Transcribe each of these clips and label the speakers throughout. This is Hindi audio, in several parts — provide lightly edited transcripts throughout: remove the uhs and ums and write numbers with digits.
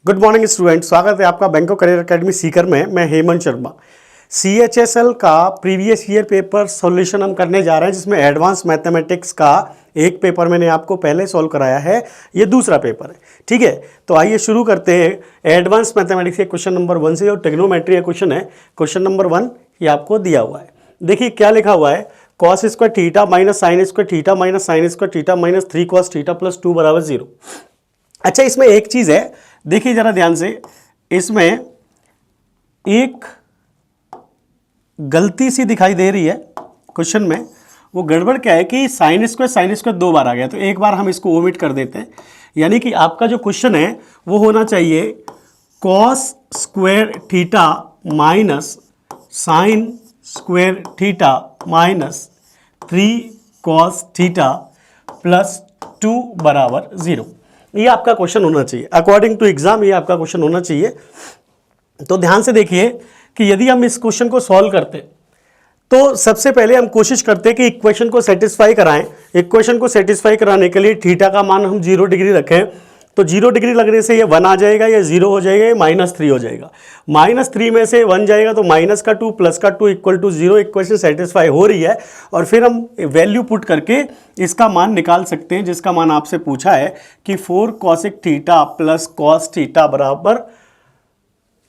Speaker 1: गुड मॉर्निंग स्टूडेंट, स्वागत है आपका बैंको करियर एकेडमी सीकर में। मैं हेमंत शर्मा। CHSL का प्रीवियस ईयर पेपर सॉल्यूशन हम करने जा रहे हैं, जिसमें एडवांस मैथमेटिक्स का एक पेपर मैंने आपको पहले सॉल्व कराया है, ये दूसरा पेपर है। ठीक है, तो आइए शुरू करते हैं। एडवांस मैथमेटिक्स के क्वेश्चन नंबर 1 से, और ट्रिग्नोमेट्री का क्वेश्चन है। क्वेश्चन नंबर 1 ये आपको दिया हुआ है। देखिए क्या लिखा हुआ है, cos square theta minus sine square theta minus sine square theta minus 3 cos theta plus 2 बराबर 0। अच्छा, इसमें एक चीज़ है, देखिए जरा ध्यान से, इसमें एक गलती सी दिखाई दे रही है क्वेश्चन में। वो गड़बड़ क्या है कि साइन स्क्वायर 2 बार आ गया, तो एक बार हम इसको ओमिट कर देते हैं। यानी कि आपका जो क्वेश्चन है वो होना चाहिए cos square theta minus sine square theta minus 3 cos theta plus 2 बराबर 0। ये आपका क्वेश्चन होना चाहिए, अकॉर्डिंग टू एग्जाम ये आपका क्वेश्चन होना चाहिए। तो ध्यान से देखिए कि यदि हम इस क्वेश्चन को सॉल्व करते तो सबसे पहले हम कोशिश करते हैं कि इक्वेशन को सेटिस्फाई कराएं। इक्वेशन को सेटिस्फाई कराने के लिए थीटा का मान हम 0 डिग्री रखें, तो 0 डिग्री लगने से ये 1 आ जाएगा, ये 0 हो जाएगा, ये -3 हो जाएगा। -3 में से 1 जाएगा तो माइनस का 2 प्लस का 2 इक्वल टू 0। इक्वेशन सेटिस्फाई हो रही है, और फिर हम वैल्यू पुट करके इसका मान निकाल सकते हैं, जिसका मान आपसे पूछा है कि 4 cosec theta plus cos theta बराबर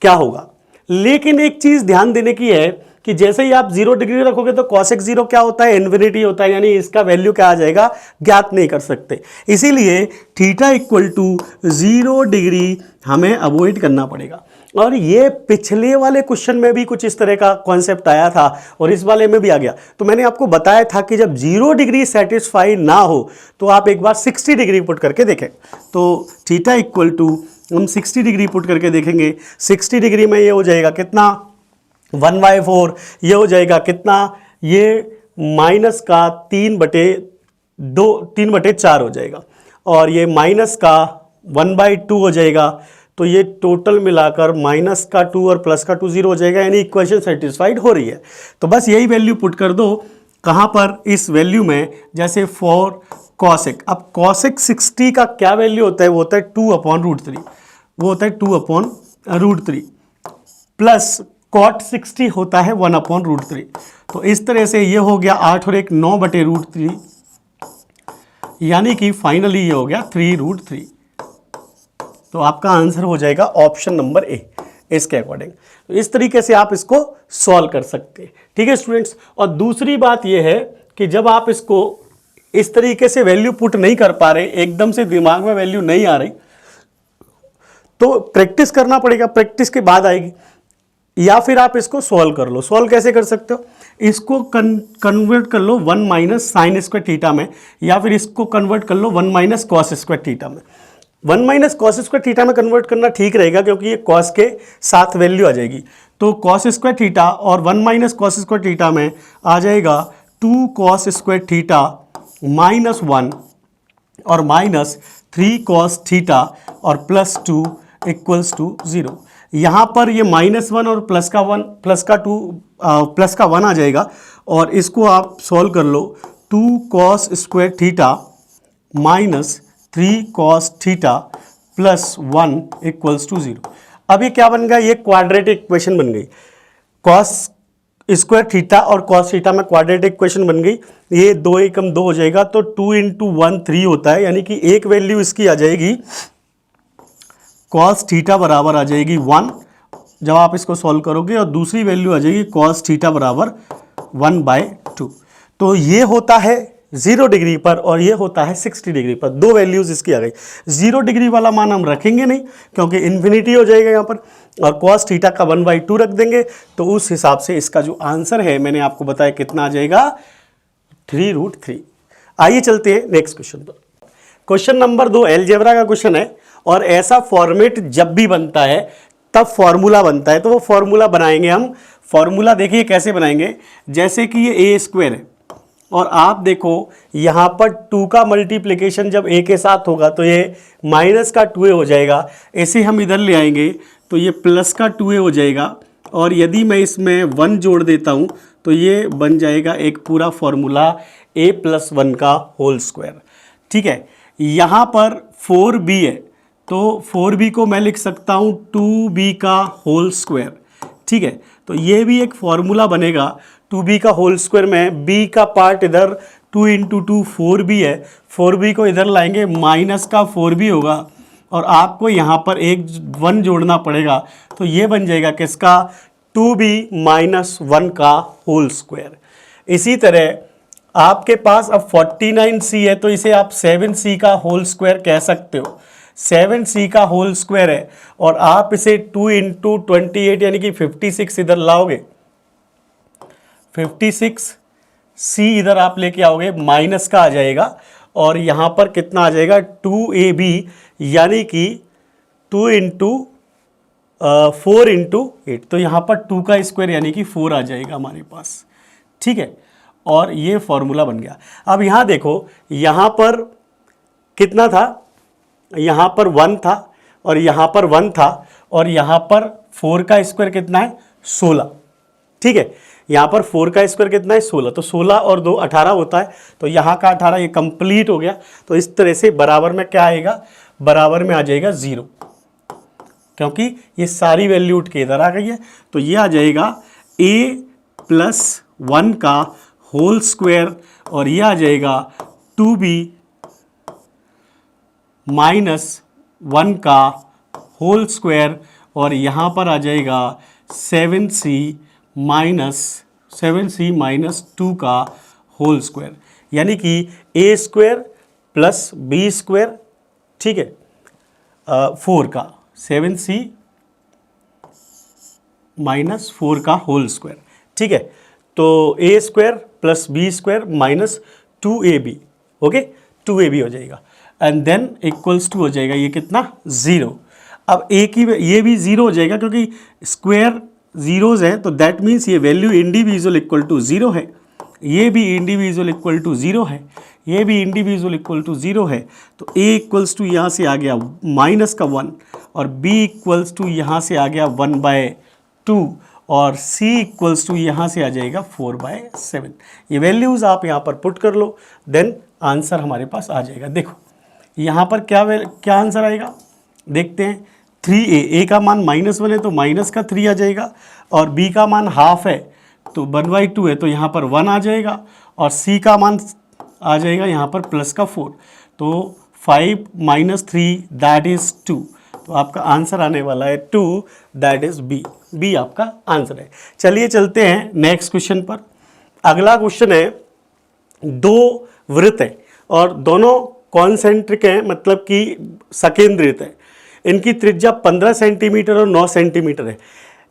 Speaker 1: क्या होगा। लेकिन एक चीज ध्यान देने की है कि जैसे ही आप 0 डिग्री रखोगे तो कॉसेक 0 क्या होता है, इन्फिनिटी होता है, यानी इसका वैल्यू क्या आ जाएगा, ज्ञात नहीं कर सकते। इसीलिए थीटा इक्वल टू 0 डिग्री हमें अवॉइड करना पड़ेगा। और ये पिछले वाले क्वेश्चन में भी कुछ इस तरह का कॉन्सेप्ट आया था, और इस वाले में भी आ गया। तो मैंने आपको बताया था कि जब 0 डिग्री सेटिस्फाई ना हो तो आप एक बार 60 डिग्री पुट करके देखें। तो थीटा इक्वल टू हम 60 डिग्री पुट करके देखेंगे। 60 डिग्री में ये हो जाएगा कितना, 1/4। ये हो जाएगा कितना, ये माइनस का 3/4 हो जाएगा, और ये माइनस का 1/2 हो जाएगा। तो ये टोटल मिलाकर माइनस का 2 और प्लस का 2 0 हो जाएगा, यानी इक्वेशन सेटिस्फाइड हो रही है। तो बस यही वैल्यू पुट कर दो, कहाँ पर, इस वैल्यू में। जैसे 4 कॉसेक, अब कॉसेक 60 का क्या वैल्यू होता है, वो होता है 2/√3। वो होता है 2/√3 प्लस कॉट 60 होता है 1/√3। तो इस तरह से ये हो गया 8 और 1 9/√3, यानी कि फाइनली ये हो गया 3√3। तो आपका आंसर हो जाएगा ऑप्शन नंबर ए इसके अकॉर्डिंग। तो इस तरीके से आप इसको सॉल्व कर सकते हैं। ठीक है स्टूडेंट्स। और दूसरी बात यह है कि जब आप इसको इस तरीके से वैल्यू पुट नहीं कर पा रहे, एकदम से दिमाग में वैल्यू नहीं आ रही, तो प्रैक्टिस करना पड़ेगा, प्रैक्टिस के बाद आएगी। या फिर आप इसको सॉल्व कर लो। सॉल्व कैसे कर सकते हो, इसको कन्वर्ट कर लो 1 माइनस साइन स्क्वायर थीटा में, या फिर इसको कन्वर्ट कर लो 1 माइनस कॉस स्क्वायर थीटा में। 1 माइनस कॉस स्क्वायर थीटा में कन्वर्ट करना ठीक रहेगा, क्योंकि ये कॉस के साथ वैल्यू आ जाएगी। तो कॉस स्क्वायर थीटा और 1 माइनस कॉस स्क्वायर थीटा में आ जाएगा 2 कॉस स्क्वायर थीटा माइनस 1 और माइनस 3 कॉस थीटा और प्लस 2 इक्वल्स टू 0। यहाँ पर ये -1 और प्लस का 1 आ जाएगा, और इसको आप सॉल्व कर लो। 2 cos square theta minus 3 cos theta plus 1 equals to 0। अब ये क्या बन गया, ये क्वाड्रेटिक इक्वेशन बन गई। कॉस स्क्वायर थीटा और कॉस थीटा में क्वाड्रेटिक इक्वेशन बन गई। ये 2 एकम 2 हो जाएगा, तो 2 × 1 3 होता है, यानी कि एक वैल्यू इसकी आ जाएगी कॉस थीटा बराबर आ जाएगी 1 जब आप इसको सॉल्व करोगे, और दूसरी वैल्यू आ जाएगी कॉस थीटा बराबर 1/2। तो ये होता है 0 डिग्री पर, और ये होता है 60 डिग्री पर। दो वैल्यूज इसकी आ गई। 0 डिग्री वाला मान हम रखेंगे नहीं, क्योंकि इन्फिनिटी हो जाएगा यहाँ पर, और कॉस थीटा का 1/2 रख देंगे। तो उस हिसाब से इसका जो आंसर है मैंने आपको बताया कितना आ जाएगा, 3√3। आइए चलते हैं नेक्स्ट क्वेश्चन पर। क्वेश्चन नंबर 2 अलजेब्रा का क्वेश्चन है, और ऐसा फॉर्मेट जब भी बनता है तब फॉर्मूला बनता है। तो वो फॉर्मूला बनाएंगे हम। फॉर्मूला देखिए कैसे बनाएंगे, जैसे कि ये a स्क्वायर है, और आप देखो यहाँ पर 2 का मल्टीप्लिकेशन जब a के साथ होगा तो ये माइनस का 2a हो जाएगा। ऐसे हम इधर ले आएंगे तो ये प्लस का 2a हो जाएगा, और यदि मैं इसमें 1 जोड़ देता हूँ तो ये बन जाएगा एक पूरा फॉर्मूला a+1 का होल स्क्वायर। ठीक है, यहाँ पर 4b है, तो 4b को मैं लिख सकता हूँ 2b का होल स्क्वायर, ठीक है। तो ये भी एक फॉर्मूला बनेगा 2b का होल स्क्वायर में b का पार्ट इधर 2 इंटू 2 4b है, 4b को इधर लाएंगे माइनस का 4b होगा और आपको यहाँ पर एक 1 जोड़ना पड़ेगा, तो ये बन जाएगा किसका 2b माइनस 1 का होल स्क्वायर। इसी तरह आपके पास अब 49c है तो इसे आप 7c का होल स्क्वायर कह सकते हो, 7c का होल स्क्वायर है और आप इसे 2 इंटू 28 यानी कि 56 इधर लाओगे, 56c इधर आप लेके आओगे माइनस का आ जाएगा और यहाँ पर कितना आ जाएगा 2ab यानी कि 2 इंटू 4 इंटू 8, तो यहाँ पर 2 का स्क्वायर यानी कि 4 आ जाएगा हमारे पास, ठीक है। और ये फॉर्मूला बन गया। अब यहाँ देखो, यहाँ पर कितना था, यहाँ पर 1 था और यहाँ पर 1 था और यहाँ पर 4 का स्क्वायर कितना है 16, ठीक है। यहाँ पर 4 का स्क्वायर कितना है 16, तो 16 और 2 18 होता है, तो यहाँ का 18 ये कंप्लीट हो गया। तो इस तरह से बराबर में क्या आएगा, बराबर में आ जाएगा 0, क्योंकि ये सारी वैल्यू उठ के इधर आ गई है। तो ये आ जाएगा a प्लस 1 का होल स्क्वायर और ये आ जाएगा 2b माइनस 1 का होल स्क्वायर और यहाँ पर आ जाएगा 7c माइनस 2 का होल स्क्वायर, यानी कि a square plus b square, ठीक है, 4 का 7c माइनस 4 का होल स्क्वायर, ठीक है। तो a square plus b square minus 2ab, okay, 2ab हो जाएगा एंड देन इक्वल्स टू हो जाएगा ये कितना 0। अब a की ये भी 0 हो जाएगा क्योंकि स्क्वायर जीरोज है, तो दैट मीन्स ये वैल्यू इंडिविजुअल इक्वल टू 0 है, ये भी इंडिविजुअल इक्वल टू 0 है, ये भी इंडिविजुअल इक्वल टू 0 है। तो a इक्वल्स टू यहाँ से आ गया माइनस का 1 और b इक्वल्स टू यहाँ से आ गया 1/2 और c इक्वल्स टू यहाँ से आ जाएगा 4/7। ये वैल्यूज़ आप यहाँ पर पुट कर लो, देन आंसर हमारे पास आ जाएगा। देखो यहाँ पर क्या आंसर आएगा, देखते हैं। 3a का मान -1 है तो माइनस का 3 आ जाएगा और b का मान हाफ है तो 1/2 है तो यहाँ पर 1 आ जाएगा और c का मान आ जाएगा यहाँ पर प्लस का 4, तो 5 - 3 दैट इज़ 2, तो आपका आंसर आने वाला है 2, दैट इज़ बी आपका आंसर है। चलिए चलते हैं नेक्स्ट क्वेश्चन पर। अगला क्वेश्चन है, 2 वृत्त है और दोनों कॉन्सेंट्रिक हैं, मतलब कि सकेंद्रित है। इनकी त्रिज्या 15 सेंटीमीटर और 9 सेंटीमीटर है।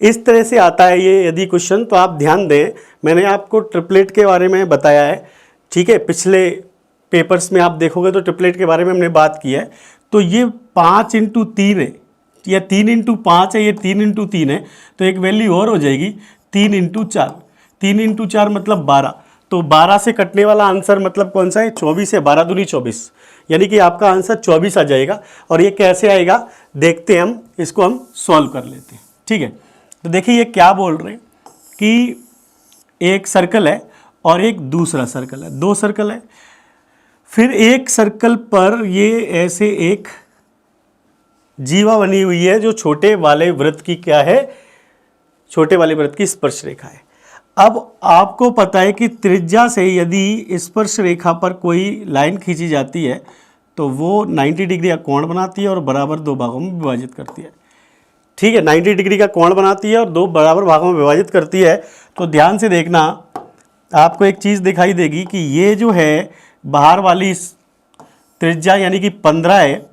Speaker 1: इस तरह से आता है ये यदि क्वेश्चन, तो आप ध्यान दें, मैंने आपको ट्रिपलेट के बारे में बताया है, ठीक है। पिछले पेपर्स में आप देखोगे तो ट्रिपलेट के बारे में हमने बात की है। तो ये 5 इंटू 3 है या 3 इंटू 5 है, ये 3 इंटू 3 है, तो एक वैल्यू और हो जाएगी 3 इंटू 4। 3 इंटू 4 मतलब 12, तो 12 से कटने वाला आंसर मतलब कौन सा है 24 है, 12 दूनी 24, यानी कि आपका आंसर 24 आ जाएगा। और ये कैसे आएगा देखते हैं हम, इसको हम सॉल्व कर लेते हैं, ठीक है। तो देखिए ये क्या बोल रहे हैं कि एक सर्कल है और एक दूसरा सर्कल है, 2 सर्कल है। फिर एक सर्कल पर ये ऐसे एक जीवा बनी हुई है जो छोटे वाले वृत्त की क्या है, छोटे वाले वृत्त की स्पर्श रेखा है। अब आपको पता है कि त्रिज्या से यदि स्पर्श रेखा पर कोई लाइन खींची जाती है तो वो 90 डिग्री का कोण बनाती है और बराबर 2 भागों में विभाजित करती है, ठीक है। 90 डिग्री का कोण बनाती है और 2 बराबर भागों में विभाजित करती है। तो ध्यान से देखना, आपको एक चीज़ दिखाई देगी कि ये जो है बाहर वाली त्रिज्या यानी कि 15 है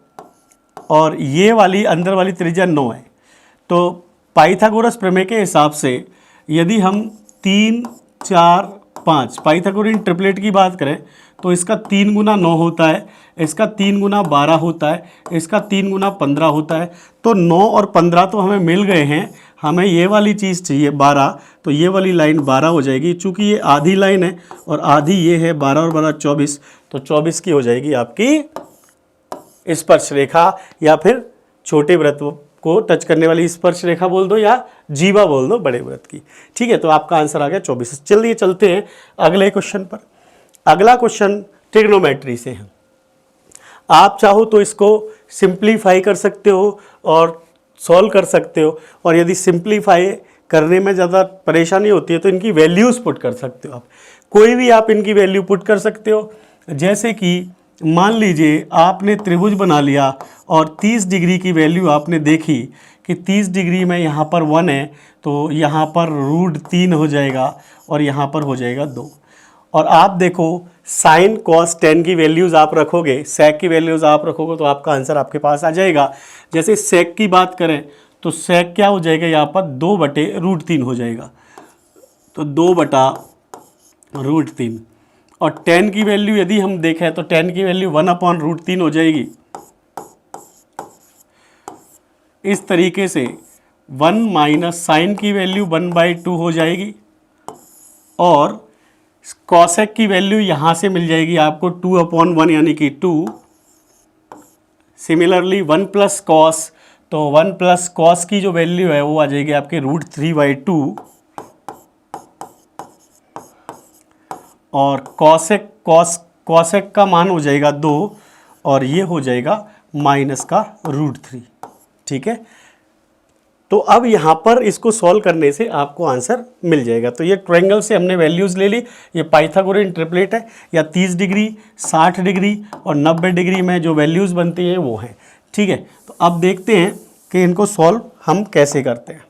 Speaker 1: और ये वाली अंदर वाली त्रिज्या 9 है। तो पाइथागोरस प्रमेय के हिसाब से यदि हम 3, 4, 5 पाइथागोरियन ट्रिपलेट की बात करें तो इसका 3 गुना 9 होता है, इसका 3 गुना 12 होता है, इसका 3 गुना 15 होता है। तो 9 और 15 तो हमें मिल गए हैं, हमें ये वाली चीज़ चाहिए 12, तो ये वाली लाइन 12 हो जाएगी। चूँकि ये आधी लाइन है और आधी ये है, 12 और 12 24, तो 24 की हो जाएगी आपकी स्पर्श रेखा, या फिर छोटे वृत्त को टच करने वाली स्पर्श रेखा बोल दो या जीवा बोल दो बड़े वृत्त की, ठीक है। तो आपका आंसर आ गया 24। चलिए चलते हैं अगले क्वेश्चन पर। अगला क्वेश्चन ट्रिग्नोमेट्री से है। आप चाहो तो इसको सिंप्लीफाई कर सकते हो और सॉल्व कर सकते हो, और यदि सिंप्लीफाई करने में ज़्यादा परेशानी होती है तो इनकी वैल्यूज़ पुट कर सकते हो। आप कोई भी आप इनकी वैल्यू पुट कर सकते हो। जैसे कि मान लीजिए आपने त्रिभुज बना लिया और 30 डिग्री की वैल्यू आपने देखी कि 30 डिग्री में यहाँ पर 1 है, तो यहाँ पर √3 हो जाएगा और यहाँ पर हो जाएगा 2। और आप देखो साइन कॉस टेन की वैल्यूज़ आप रखोगे, सेक की वैल्यूज़ आप रखोगे, तो आपका आंसर आपके पास आ जाएगा। जैसे सेक की बात करें तो सेक क्या हो जाएगा, यहाँ पर 2/√3 हो जाएगा, तो 2/√3। और टेन की वैल्यू यदि हम देखें तो टेन की वैल्यू 1/√3 हो जाएगी। इस तरीके से 1 माइनस साइन की वैल्यू 1/2 हो जाएगी, और कॉसेक की वैल्यू यहाँ से मिल जाएगी आपको 2/1 यानी कि 2। सिमिलरली 1 प्लस कॉस, तो 1 प्लस कॉस की जो वैल्यू है वो आ जाएगी आपके √3/2, और कॉसेक का मान हो जाएगा 2, और ये हो जाएगा माइनस का √3। ठीक है, तो अब यहाँ पर इसको सॉल्व करने से आपको आंसर मिल जाएगा। तो ये ट्रायंगल से हमने वैल्यूज़ ले ली। ये पाइथागोरन ट्रिपलेट है, या 30 डिग्री, 60 डिग्री और 90 डिग्री में जो वैल्यूज़ बनती हैं वो हैं। ठीक है, तो अब देखते हैं कि इनको सॉल्व हम कैसे करते हैं।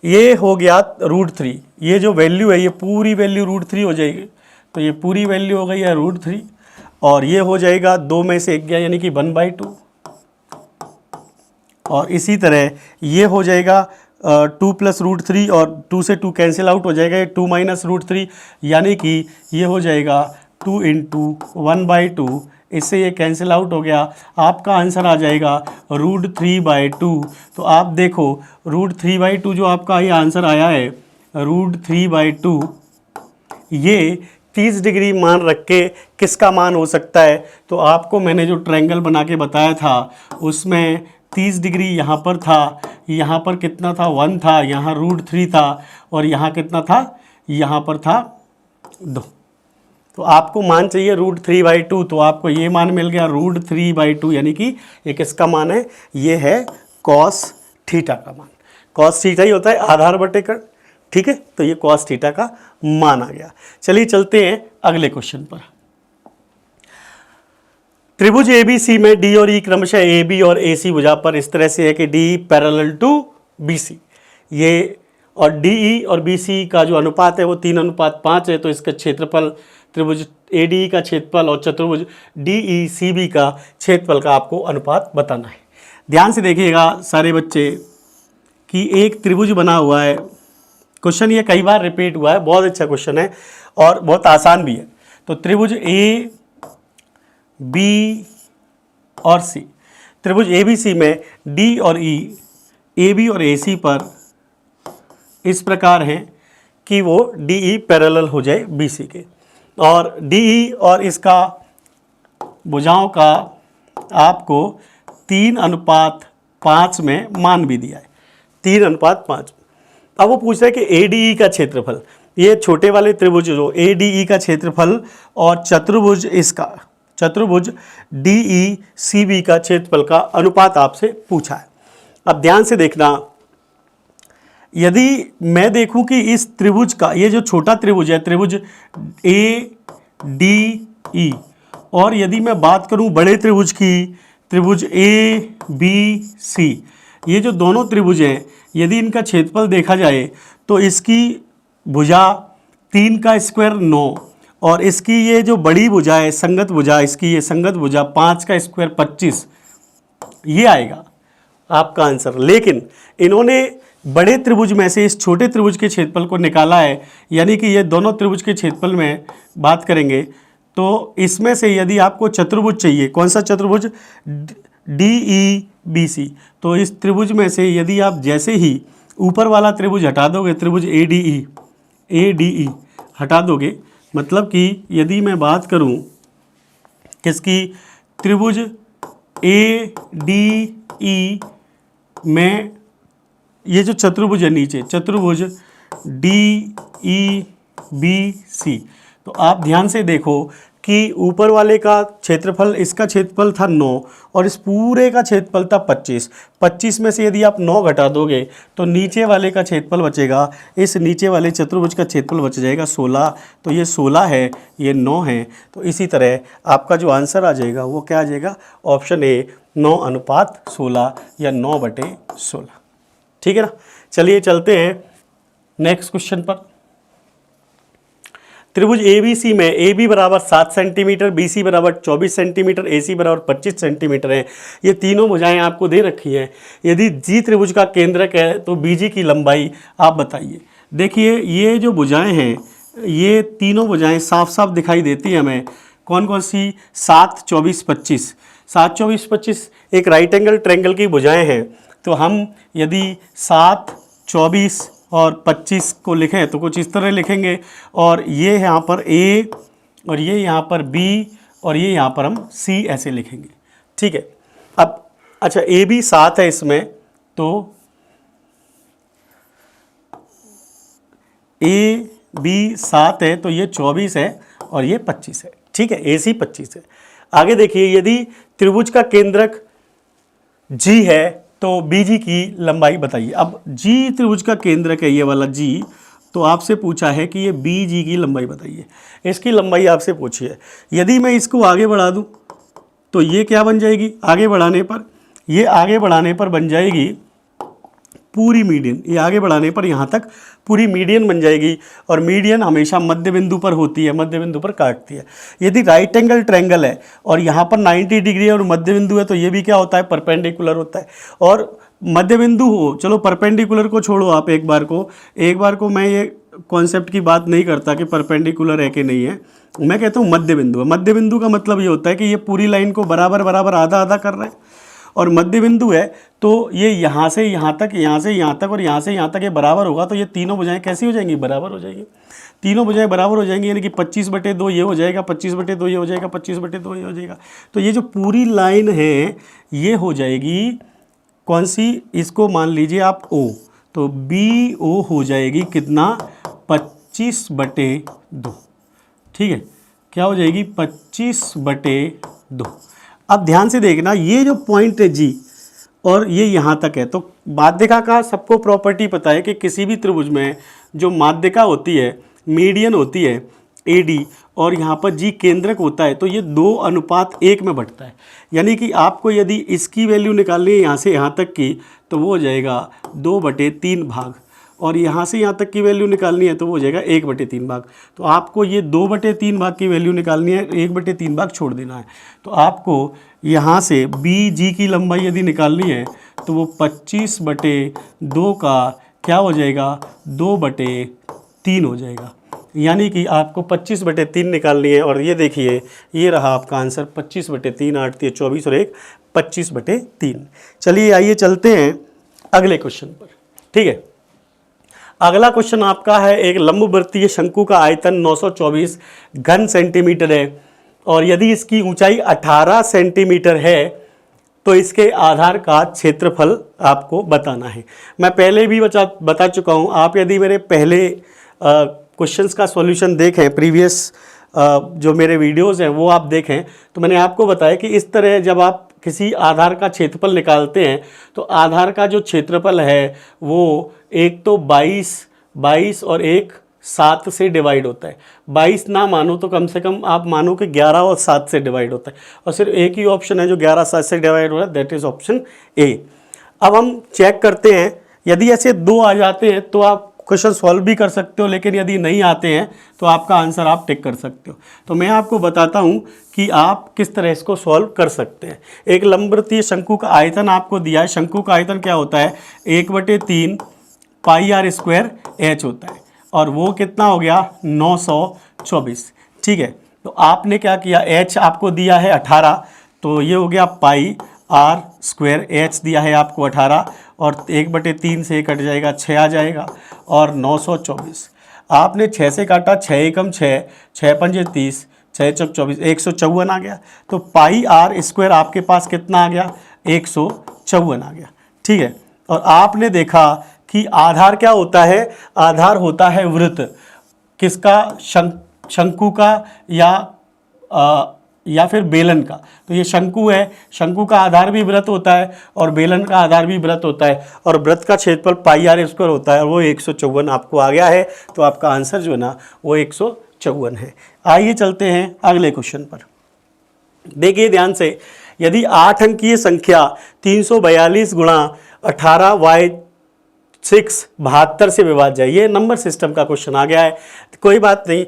Speaker 1: ये हो गया √3, ये जो वैल्यू है ये पूरी वैल्यू √3 हो जाएगी, तो ये पूरी वैल्यू हो गई है √3, और ये हो जाएगा 2 में से 1 गया यानी कि 1/2, और इसी तरह ये हो जाएगा 2 प्लस √3, और 2 से 2 कैंसिल आउट हो जाएगा, 2 माइनस √3 यानी कि ये हो जाएगा 2 × 1/2, इससे ये कैंसिल आउट हो गया। आपका आंसर आ जाएगा √3/2। तो आप देखो √3/2 जो आपका ये आंसर आया है, √3/2, ये 30 डिग्री मान रख के किसका मान हो सकता है? तो आपको मैंने जो ट्रायंगल बना के बताया था उसमें 30 डिग्री यहाँ पर था, यहाँ पर कितना था, 1 था, यहाँ √3 था, और यहाँ कितना था, यहाँ पर था 2। तो आपको मान चाहिए √3/2, तो आपको ये मान मिल गया √3/2, यानी कि ये किसका मान है, ये है कॉस थीटा का मान। कॉस थीटा ही होता है आधार बटे कर्ण। ठीक है, तो ये कॉस थीटा का मान आ गया। चलिए चलते हैं अगले क्वेश्चन पर। त्रिभुज ABC में D और E क्रमशः AB और AC भुजा पर इस तरह से है कि DE पैरेलल टू BC, ये और DE और BC का जो अनुपात है वो 3:5 है। तो इसका क्षेत्रफल त्रिभुज ADE का क्षेत्रफल और चतुर्भुज DECB का क्षेत्रफल का आपको अनुपात बताना है। ध्यान से देखिएगा सारे बच्चे कि एक त्रिभुज बना हुआ है। क्वेश्चन ये कई बार रिपीट हुआ है, बहुत अच्छा क्वेश्चन है और बहुत आसान भी है। तो त्रिभुज A, B और C, त्रिभुज ABC में D और E, AB और AC पर इस प्रकार हैं कि वो DE पैरेलल हो जाए BC के, और DE और इसका भुजाओं का आपको 3:5 में मान भी दिया है, 3:5। अब वो पूछ रहा है कि ADE का क्षेत्रफल, ये छोटे वाले त्रिभुज जो ADE का क्षेत्रफल और चतुर्भुज इसका चतुर्भुज DECB का क्षेत्रफल का अनुपात आपसे पूछा है। अब ध्यान से देखना, यदि मैं देखूं कि इस त्रिभुज का, ये जो छोटा त्रिभुज है त्रिभुज ADE, और यदि मैं बात करूं बड़े त्रिभुज की, त्रिभुज ABC, ये जो दोनों त्रिभुज हैं यदि इनका क्षेत्रफल देखा जाए तो इसकी भुजा 3 का स्क्वायर 9, और इसकी ये जो बड़ी भुजा है संगत भुजा, इसकी ये संगत भुजा 5 का स्क्वायर 25, ये आएगा आपका आंसर। लेकिन इन्होंने बड़े त्रिभुज में से इस छोटे त्रिभुज के क्षेत्रफल को निकाला है, यानी कि ये दोनों त्रिभुज के क्षेत्रफल में बात करेंगे तो इसमें से यदि आपको चतुर्भुज चाहिए, कौन सा चतुर्भुज, DEBC, तो इस त्रिभुज में से यदि आप जैसे ही ऊपर वाला त्रिभुज हटा दोगे, त्रिभुज ADE हटा दोगे, मतलब कि यदि मैं बात करूं किसकी, त्रिभुज ADE में ये जो चतुर्भुज है नीचे, चतुर्भुज DEBC, तो आप ध्यान से देखो कि ऊपर वाले का क्षेत्रफल, इसका क्षेत्रफल था 9 और इस पूरे का क्षेत्रफल था 25। 25 में से यदि आप 9 घटा दोगे तो नीचे वाले का क्षेत्रफल बचेगा, इस नीचे वाले चतुर्भुज का क्षेत्रफल बच जाएगा 16। तो ये 16 है, ये 9 है। तो इसी तरह आपका जो आंसर आ जाएगा वो क्या आ जाएगा, ऑप्शन ए 9:16 या 9/16। ठीक है ना। चलिए चलते हैं नेक्स्ट क्वेश्चन पर। त्रिभुज ABC में AB बराबर 7 सेंटीमीटर, BC बराबर 24 सेंटीमीटर, AC बराबर 25 सेंटीमीटर है। ये तीनों भुजाएं आपको दे रखी हैं। यदि G त्रिभुज का केंद्रक है तो BG की लंबाई आप बताइए। देखिए ये जो भुजाएं हैं, ये तीनों भुजाएं साफ साफ दिखाई देती हैं हमें। कौन कौन सी? 7, 24, 25। 7, 24, 25 एक राइट एंगल ट्रायंगल की भुजाएं हैं। तो हम यदि 7, 24 और 25 को लिखें तो कुछ इस तरह लिखेंगे, और ये यहाँ पर A और ये यहाँ पर B और ये यहाँ पर हम C ऐसे लिखेंगे। ठीक है। अब अच्छा AB 7 है इसमें, तो AB 7 है तो ये 24 है और ये 25 है। ठीक है, AC 25 है। आगे देखिए, यदि त्रिभुज का केंद्रक G है तो BG की लंबाई बताइए। अब G त्रिभुज का केंद्रक है, ये वाला G, तो आपसे पूछा है कि ये BG की लंबाई बताइए। इसकी लंबाई आपसे पूछी है। यदि मैं इसको आगे बढ़ा दूं तो ये क्या बन जाएगी, आगे बढ़ाने पर, ये आगे बढ़ाने पर बन जाएगी पूरी मीडियन। ये आगे बढ़ाने पर यहाँ तक पूरी मीडियन बन जाएगी, और मीडियन हमेशा मध्य बिंदु पर होती है, मध्य बिंदु पर काटती है। यदि राइट एंगल ट्रायंगल है और यहाँ पर 90 डिग्री है और मध्य बिंदु है, तो ये भी क्या होता है, परपेंडिकुलर होता है। और मध्य बिंदु हो, चलो परपेंडिकुलर को छोड़ो आप, एक बार को मैं ये कॉन्सेप्ट की बात नहीं करता कि परपेंडिकुलर है कि नहीं है, मैं कहता हूँ मध्य बिंदु है। मध्य बिंदु का मतलब ये होता है कि ये पूरी लाइन को बराबर बराबर आधा आधा कर रहा है, और मध्य बिंदु है तो ये यहाँ से यहाँ तक, यहाँ से यहाँ तक और यहाँ से यहाँ तक ये बराबर होगा। तो ये तीनों भुजाएं कैसी हो जाएंगी, बराबर हो जाएंगी। तीनों भुजाएं बराबर हो जाएंगी, यानी कि 25/2 ये हो जाएगा, 25/2 ये हो जाएगा, 25/2 ये हो जाएगा। तो ये जो पूरी लाइन है ये हो जाएगी कौन सी, इसको मान लीजिए आप O, तो BO हो जाएगी कितना, 25/2। ठीक है, क्या हो जाएगी, 25/2। अब ध्यान से देखना, ये जो पॉइंट है G और ये यहाँ तक है, तो माध्यिका का सबको प्रॉपर्टी पता है कि किसी भी त्रिभुज में जो माध्यिका होती है, मीडियन होती है AD, और यहाँ पर G केंद्रक होता है, तो ये 2:1 में बढ़ता है। यानी कि आपको यदि इसकी वैल्यू निकालनी है यहाँ से यहाँ तक की, तो वो हो जाएगा 2/3 भाग, और यहाँ से यहाँ तक की वैल्यू निकालनी है तो वो हो जाएगा 1/3 भाग। तो आपको ये 2/3 भाग की वैल्यू निकालनी है, 1/3 भाग छोड़ देना है। तो आपको यहाँ से BG की लंबाई यदि निकालनी है तो वो 25/2 का क्या हो जाएगा, 2/3 हो जाएगा। यानी कि आपको 25/3 निकालनी है, और ये देखिए ये रहा आपका आंसर, 25/3, 8 × 24 और 1 25/3। चलिए आइए चलते हैं अगले क्वेश्चन पर। ठीक है, अगला क्वेश्चन आपका है, एक लंबवृत्तीय शंकु का आयतन 924 घन सेंटीमीटर है, और यदि इसकी ऊंचाई 18 सेंटीमीटर है तो इसके आधार का क्षेत्रफल आपको बताना है। मैं पहले भी बता चुका हूं, आप यदि मेरे पहले क्वेश्चंस का सॉल्यूशन देखें, प्रीवियस जो मेरे वीडियोस हैं वो आप देखें, तो मैंने आपको बताया कि इस तरह जब आप किसी आधार का क्षेत्रफल निकालते हैं तो आधार का जो क्षेत्रफल है वो एक तो 22 और एक 7 से डिवाइड होता है। 22 ना मानो तो कम से कम आप मानो कि 11 और 7 से डिवाइड होता है, और सिर्फ एक ही ऑप्शन है जो 11 7 से डिवाइड हो रहा है, दैट इज ऑप्शन ए। अब हम चेक करते हैं, यदि ऐसे 2 आ जाते हैं तो आप क्वेश्चन सॉल्व भी कर सकते हो, लेकिन यदि नहीं आते हैं तो आपका आंसर आप टिक कर सकते हो। तो मैं आपको बताता हूं कि आप किस तरह इसको सॉल्व कर सकते हैं। एक लंबवृत्तीय शंकु का आयतन आपको दिया है। शंकु का आयतन क्या होता है, 1/3 πr² h होता है, और वो कितना हो गया, 924। ठीक है, तो आपने क्या किया, h आपको दिया है 18, तो ये हो गया πr², h दिया है आपको 18, और 1/3 से कट जाएगा, 6 आ जाएगा, और 924 आपने 6 से काटा, 6 एकम 6, 6 पंजे 30, 6 चौक 24, 154 आ गया। तो πr² आपके पास कितना आ गया, 154 आ गया। ठीक है, और आपने देखा कि आधार क्या होता है, आधार होता है वृत्त, किसका, शंकु का या या फिर बेलन का। तो ये शंकु है, शंकु का आधार भी वृत्त होता है और बेलन का आधार भी वृत्त होता है, और वृत्त का क्षेत्रफल पाई आर स्क्वायर होता है, वो 154 आपको आ गया है। तो आपका आंसर जो है ना वो 154 है। आइए चलते हैं अगले क्वेश्चन पर। देखिए ध्यान से, यदि 8 अंकीय संख्या 342 गुणा 18y6 72 से विभाज्य है। ये नंबर सिस्टम का क्वेश्चन आ गया है, कोई बात नहीं।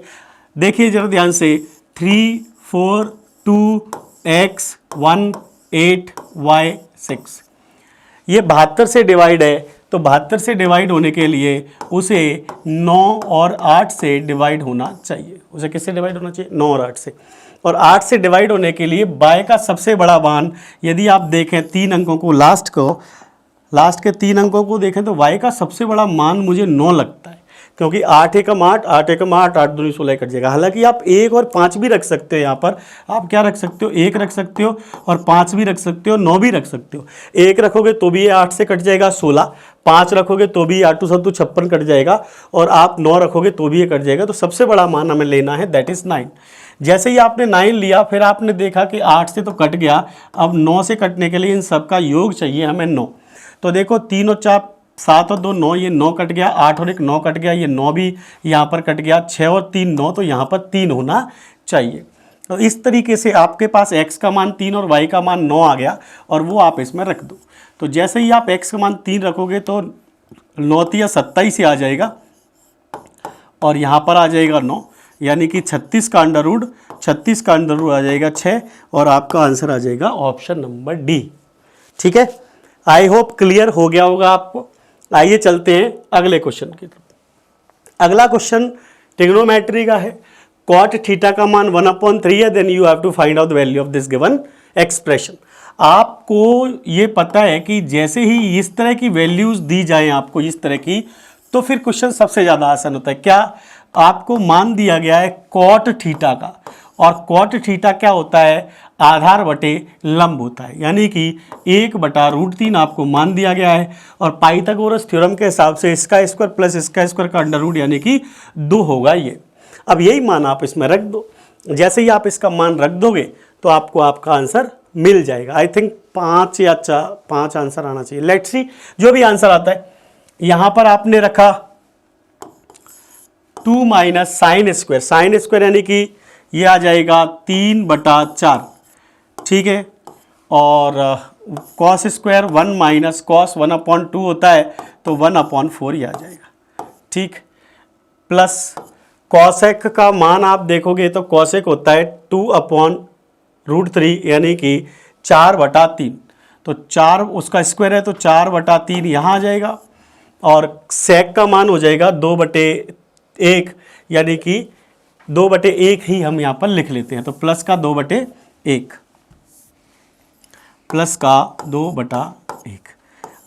Speaker 1: देखिए जरा ध्यान से, 3 4 2 x 1 8 y 6, ये 72 से डिवाइड है। तो 72 से डिवाइड होने के लिए उसे 9 और 8 से डिवाइड होना चाहिए। उसे किससे डिवाइड होना चाहिए? 9 और 8 से। और 8 से डिवाइड होने के लिए y का सबसे बड़ा मान, यदि आप देखें 3 अंकों को, लास्ट के 3 अंकों को देखें तो y का सबसे बड़ा मान मुझे 9 लगता है, क्योंकि 8 एकम 8, 8 एकम 8, 8 दूनी 16 कट जाएगा। हालांकि आप 1 और 5 भी रख सकते हो, यहाँ पर आप क्या रख सकते हो, 1 रख सकते हो और 5 भी रख सकते हो, 9 भी रख सकते हो। 1 रखोगे तो भी ये 8 से कट जाएगा 16, 5 रखोगे तो भी 8 2 56 कट जाएगा, और आप 9 रखोगे तो भी ये कट जाएगा। तो सबसे बड़ा मान हमें लेना है, दैट इज़ 9। जैसे ही आपने 9 लिया, फिर आपने देखा कि 8 से तो कट गया, अब 9 से कटने के लिए इन सब का योग चाहिए हमें 9। तो देखो 3 और 4 7 और 2 9, ये 9 कट गया, 8 और 1 9 कट गया, ये 9 भी यहाँ पर कट गया, 6 और 3 9, तो यहाँ पर 3 होना चाहिए। तो इस तरीके से आपके पास x का मान 3 और y का मान 9 आ गया, और वो आप इसमें रख दो। तो जैसे ही आप x का मान 3 रखोगे तो 9 या 27 आ जाएगा, और यहाँ पर आ जाएगा 9, यानी कि 36 का अंडर रूट, 36 का अंडर रूट आ जाएगा 6, और आपका आंसर आ जाएगा ऑप्शन नंबर डी। ठीक है, आई होप क्लियर हो गया होगा आपको। आइए चलते हैं अगले क्वेश्चन की तरफ। अगला क्वेश्चन ट्रिग्नोमेट्री का है। कॉट थीटा का मान 1/3 है, then you have to find out the value of this given expression. आपको ये पता है कि जैसे ही इस तरह की वैल्यूज दी जाएं आपको, इस तरह की, तो फिर क्वेश्चन सबसे ज़्यादा आसान होता है। क्या आपको मान दिया गया है कॉट थीटा का, और कॉट थीटा क्या होता है, आधार बटे लंब होता है, यानी कि 1/√3 आपको मान दिया गया है। और पाइथागोरस थ्योरम के हिसाब से इसका स्क्वायर प्लस इसका स्क्वायर का अंडर रूट यानी कि 2 होगा ये। अब यही मान आप इसमें रख दो। जैसे ही आप इसका मान रख दोगे तो आपको आपका आंसर मिल जाएगा। आई थिंक 5 या 5 आंसर आना चाहिए। लेट्स सी, जो भी आंसर आता है। यहाँ पर आपने रखा 2 माइनस साइन स्क्वायर यानी कि ये आ जाएगा 3/4, ठीक है। और कॉस स्क्वायर 1 माइनस कॉस 1/2 होता है, तो 1/4 ही आ जाएगा, ठीक। प्लस कॉसेक का मान आप देखोगे तो कॉसेक होता है 2/√3 यानी कि 4/3, तो 4 उसका स्क्वायर है तो 4/3 यहाँ आ जाएगा। और सेक का मान हो जाएगा 2/1 यानी कि 2/1 ही हम यहाँ पर लिख लेते हैं, तो प्लस का 2/1, प्लस का 2/1।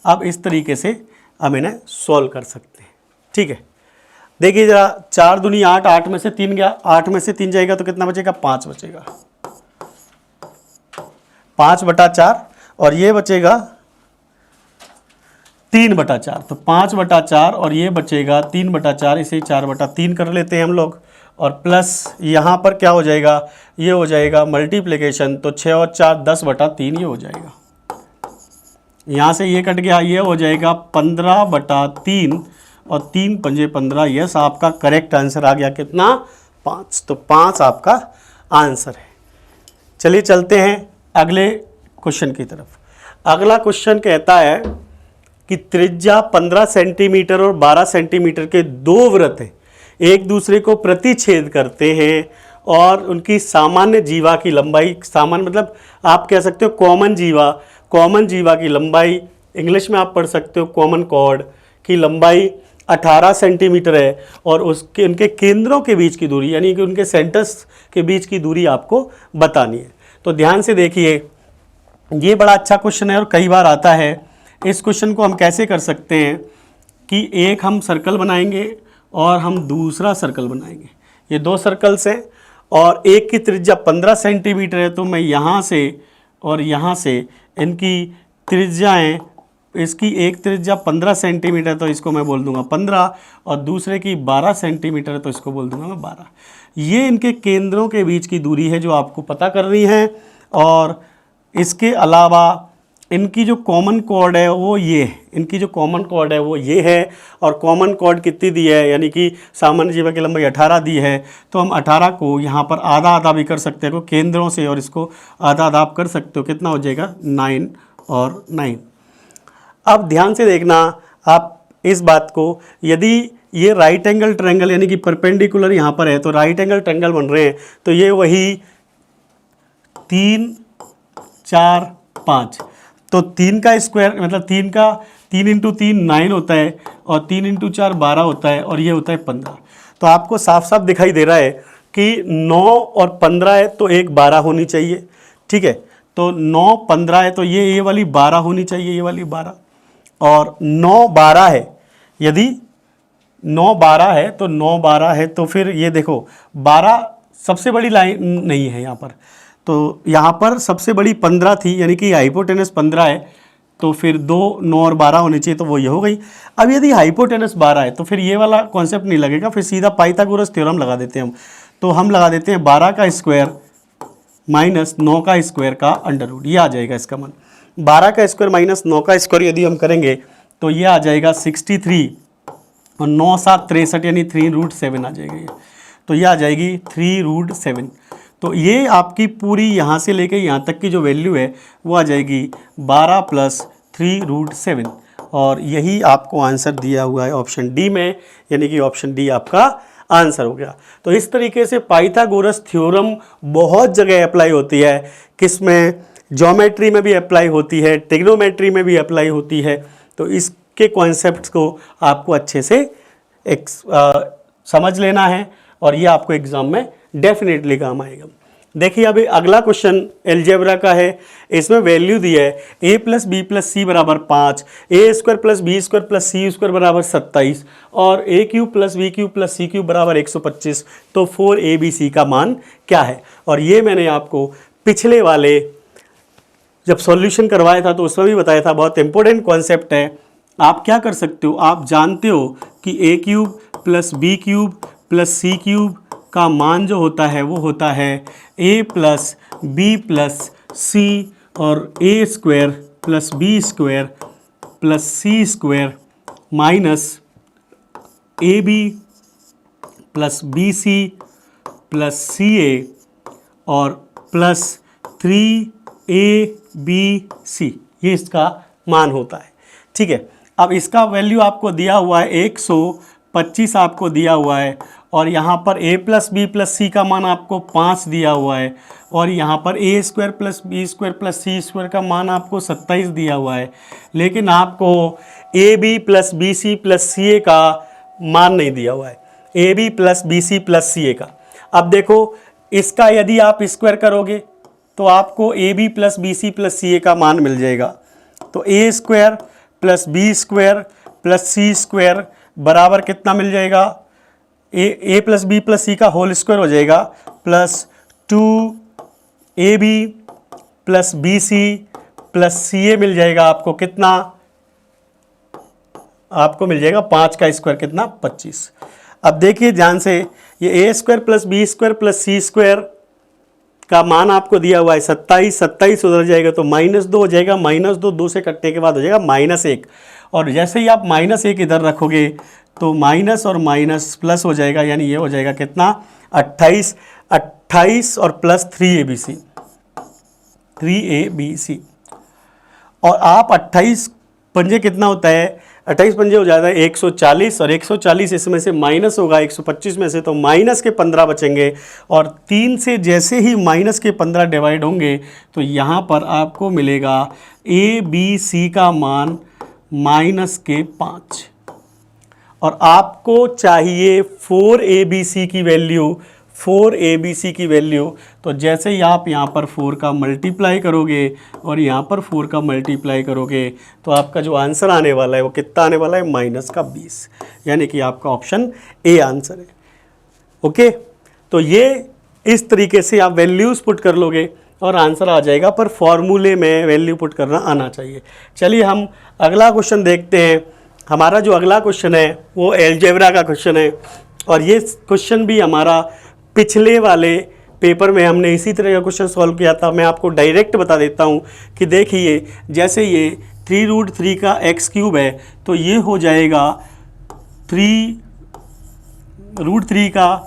Speaker 1: अब इस तरीके से हम इन्हें सॉल्व कर सकते हैं, ठीक है। देखिए जरा, 4 दूनी 8, 8 में से 3 गया, 8 में से 3 जाएगा तो कितना बचेगा, 5 बचेगा, 5/4, और ये बचेगा 3/4, तो 5/4 और ये बचेगा 3/4, इसे 4/3 कर लेते हैं हम लोग। और प्लस यहाँ पर क्या हो जाएगा, ये हो जाएगा मल्टीप्लिकेशन, तो 6 और 4 10/3 ये हो जाएगा। यहाँ से ये कट गया, ये हो जाएगा 15/3, और 3 पंजे 15। यस, आपका करेक्ट आंसर आ गया कितना, 5। तो 5 आपका आंसर है। चलिए चलते हैं अगले क्वेश्चन की तरफ। अगला क्वेश्चन कहता है कि त्रिज्या 15 सेंटीमीटर और 12 सेंटीमीटर के 2 वृत्त हैं, एक दूसरे को प्रतिच्छेद करते हैं, और उनकी सामान्य जीवा की लंबाई, सामान्य मतलब आप कह सकते हो कॉमन जीवा की लंबाई, इंग्लिश में आप पढ़ सकते हो कॉमन कॉर्ड की लंबाई 18 सेंटीमीटर है, और उसके उनके केंद्रों के बीच की दूरी यानी कि उनके सेंटर्स के बीच की दूरी आपको बतानी है। तो ध्यान से देखिए, ये बड़ा अच्छा क्वेश्चन है और कई बार आता है। इस क्वेश्चन को हम कैसे कर सकते हैं कि एक हम सर्कल बनाएंगे और हम दूसरा सर्कल बनाएंगे। ये 2 सर्कल्स हैं और एक की त्रिज्या 15 सेंटीमीटर है, तो मैं यहाँ से और यहाँ से इनकी त्रिज्याएँ इसकी एक त्रिज्या 15 सेंटीमीटर, तो इसको मैं बोल दूंगा 15, और दूसरे की 12 सेंटीमीटर, तो इसको बोल दूंगा मैं 12। ये इनके केंद्रों के बीच की दूरी है जो आपको पता करनी है। और इसके अलावा इनकी जो कॉमन कॉर्ड है वो ये है, इनकी जो कॉमन कॉर्ड है वो ये है। और कॉमन कॉर्ड कितनी दी है, यानी कि सामान्य जीवा की लंबाई 18 दी है, तो हम 18 को यहाँ पर आधा आधा भी कर सकते हैं केंद्रों से, और इसको आधा आधा आप कर सकते हो, कितना हो जाएगा 9 और 9। अब ध्यान से देखना आप इस बात को, यदि ये राइट एंगल ट्रायंगल यानी कि परपेंडिकुलर यहाँ पर है, तो राइट एंगल ट्रायंगल बन रहे हैं, तो ये वही 3 4 5, तो 3 का स्क्वायर मतलब 3 इंटू 3 9 होता है, और 3 इंटू 4 12 होता है, और ये होता है 15। तो आपको साफ साफ दिखाई दे रहा है कि 9 और 15 है तो एक 12 होनी चाहिए, ठीक है। तो 9 15 है तो ये वाली 12 होनी चाहिए, ये वाली 12, और 9 12 है, यदि 9 12 है तो 9 12 है, तो फिर ये देखो 12 सबसे बड़ी लाइन नहीं है यहाँ पर, तो यहाँ पर सबसे बड़ी 15 थी, यानी कि हाइपोटेनस 15 है, तो फिर 2 9 और 12 होनी चाहिए, तो वो ये हो गई। अब यदि हाइपोटेनस 12 है तो फिर ये वाला कॉन्सेप्ट नहीं लगेगा, फिर सीधा पाइथागोरस थ्योरम लगा देते हैं हम। तो हम लगा देते हैं 12 का स्क्वायर माइनस 9 का स्क्वायर का अंडर रूट, ये आ जाएगा इसका मान। 12 का स्क्वायर माइनस 9 का स्क्वायर यदि हम करेंगे तो ये आ जाएगा 63, और 9 7 63, यानी 3√7 आ जाएगा ये, तो ये आ जाएगी 3√7। तो ये आपकी पूरी यहाँ से लेके यहाँ तक की जो वैल्यू है वो आ जाएगी 12 + 3√7, और यही आपको आंसर दिया हुआ है ऑप्शन डी में, यानी कि ऑप्शन डी आपका आंसर हो गया। तो इस तरीके से पाइथागोरस थ्योरम बहुत जगह अप्लाई होती है, किसमें, ज्योमेट्री में भी अप्लाई होती है, ट्रिग्नोमेट्री में भी अप्लाई होती है। तो इसके कॉन्सेप्ट्स को आपको अच्छे से समझ लेना है, और ये आपको एग्जाम में डेफिनेटली काम आएगा। देखिए अभी अगला क्वेश्चन एलजेब्रा का है, इसमें वैल्यू दी है a + b + c = 5, a² + b² + c² = 27, और a³ + b³ + c³ = 125, तो 4abc का मान क्या है। और ये मैंने आपको पिछले वाले जब सॉल्यूशन करवाया था तो उसमें भी बताया था, बहुत इंपॉर्टेंट कॉन्सेप्ट है। आप क्या कर सकते हो, आप जानते हो कि a³ + b³ + c³ का मान जो होता है वो होता है a + b + c, और a² + b² + c² minus ab + bc + ca, और प्लस 3abc, ये इसका मान होता है, ठीक है। अब इसका वैल्यू आपको दिया हुआ है 125 आपको दिया हुआ है, और यहाँ पर a + b + c का मान आपको 5 दिया हुआ है, और यहाँ पर a² + b² + c² का मान आपको 27 दिया हुआ है, लेकिन आपको ab + bc + ca का मान नहीं दिया हुआ है, ab + bc + ca का। अब देखो इसका यदि आप स्क्वायर करोगे तो आपको ab + bc + ca का मान मिल जाएगा, तो a² + b² + c² बराबर कितना मिल जाएगा, a + b + c का होल स्क्वायर हो जाएगा, प्लस 2ab + bc + ca मिल जाएगा आपको कितना, आपको मिल जाएगा 5 का स्क्वायर कितना 25। अब देखिए ध्यान से, ये a² + b² + c² का मान आपको दिया हुआ है 27, 27 उधर जाएगा तो -2 हो जाएगा, -2 2 से कटने के बाद हो जाएगा -1, और जैसे ही आप -1 इधर रखोगे तो माइनस और माइनस प्लस हो जाएगा, यानी ये हो जाएगा कितना 28, 28 और प्लस 3abc, 3abc। और आप 28 पंजे कितना होता है, 28 पंजे हो जाता है 140, और 140 इसमें से माइनस होगा 125 में से, तो माइनस के 15 बचेंगे, और 3 से जैसे ही माइनस के 15 डिवाइड होंगे तो यहाँ पर आपको मिलेगा ABC का मान -5, और आपको चाहिए 4ABC की वैल्यू, 4ABC की वैल्यू। तो जैसे ही आप यहाँ पर 4 का मल्टीप्लाई करोगे और यहाँ पर 4 का मल्टीप्लाई करोगे तो आपका जो आंसर आने वाला है वो कितना आने वाला है, -20, यानी कि आपका ऑप्शन ए आंसर है। ओके, तो ये इस तरीके से आप वैल्यूज़ पुट कर लोगे और आंसर आ जाएगा, पर फॉर्मूले में वैल्यू पुट करना आना चाहिए। चलिए हम अगला क्वेश्चन देखते हैं। हमारा जो अगला क्वेश्चन है वो अलजेब्रा का क्वेश्चन है, और ये क्वेश्चन भी हमारा पिछले वाले पेपर में हमने इसी तरह का क्वेश्चन सॉल्व किया था। मैं आपको डायरेक्ट बता देता हूँ कि देखिए, जैसे ये 3√3 का x³ है, तो ये हो जाएगा 3√3 का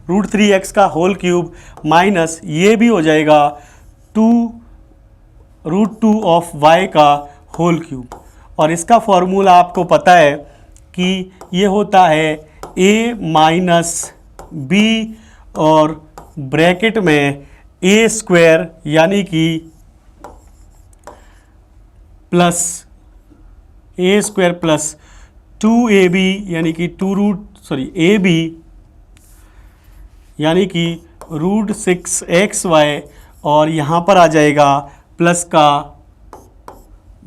Speaker 1: √3x का होल क्यूब माइनस ये भी हो जाएगा 2√2 ऑफ y का होल क्यूब। और इसका फॉर्मूला आपको पता है कि ये होता है a माइनस b और ब्रैकेट में a² यानी कि प्लस a² प्लस 2ab यानी कि ab यानी कि √6xy, और यहाँ पर आ जाएगा प्लस का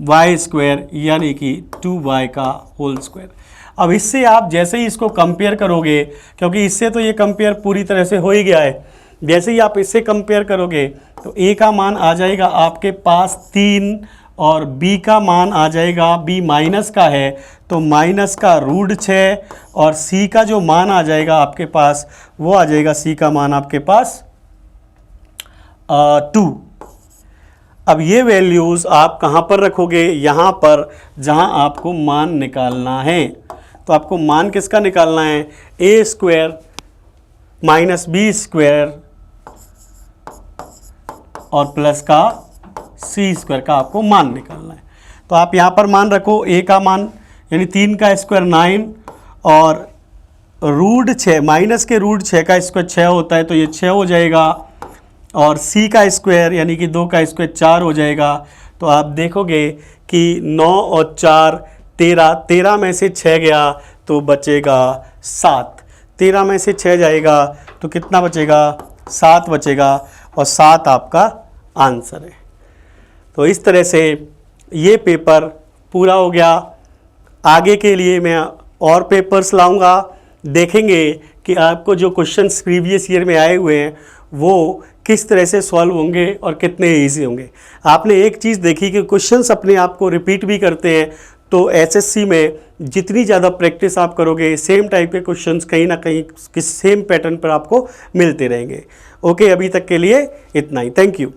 Speaker 1: y² यानी कि 2y का होल स्क्वायर। अब इससे आप जैसे ही इसको कंपेयर करोगे, क्योंकि इससे तो ये कंपेयर पूरी तरह से हो ही गया है, जैसे ही आप इससे कंपेयर करोगे तो a का मान आ जाएगा आपके पास 3 और b का मान आ जाएगा, b माइनस का है तो माइनस का √6, और c का जो मान आ जाएगा आपके पास वो आ जाएगा, c का मान आपके पास 2। अब ये वैल्यूज़ आप कहाँ पर रखोगे? यहाँ पर, जहाँ आपको मान निकालना है। तो आपको मान किसका निकालना है? a² माइनस b² और प्लस का c² का आपको मान निकालना है। तो आप यहाँ पर मान रखो, a का मान यानी 3 का स्क्वायर 9 और √6 माइनस के √6 का स्क्वायर 6 होता है, तो ये 6 हो जाएगा, और c का स्क्वायर यानी कि 2 का स्क्वायर 4 हो जाएगा। तो आप देखोगे कि 9 और 4 13, 13 में से 6 गया तो बचेगा 7, 13 में से 6 जाएगा तो कितना बचेगा? 7 बचेगा, और 7 आपका आंसर है। तो इस तरह से ये पेपर पूरा हो गया। आगे के लिए मैं और पेपर्स लाऊंगा, देखेंगे कि आपको जो क्वेश्चंस प्रीवियस ईयर में आए हुए हैं वो किस तरह से सॉल्व होंगे और कितने इजी होंगे। आपने एक चीज़ देखी कि क्वेश्चंस अपने आप को रिपीट भी करते हैं, तो एसएससी में जितनी ज़्यादा प्रैक्टिस आप करोगे, सेम टाइप के क्वेश्चंस कहीं ना कहीं किस सेम पैटर्न पर आपको मिलते रहेंगे। ओके, अभी तक के लिए इतना ही। Thank you.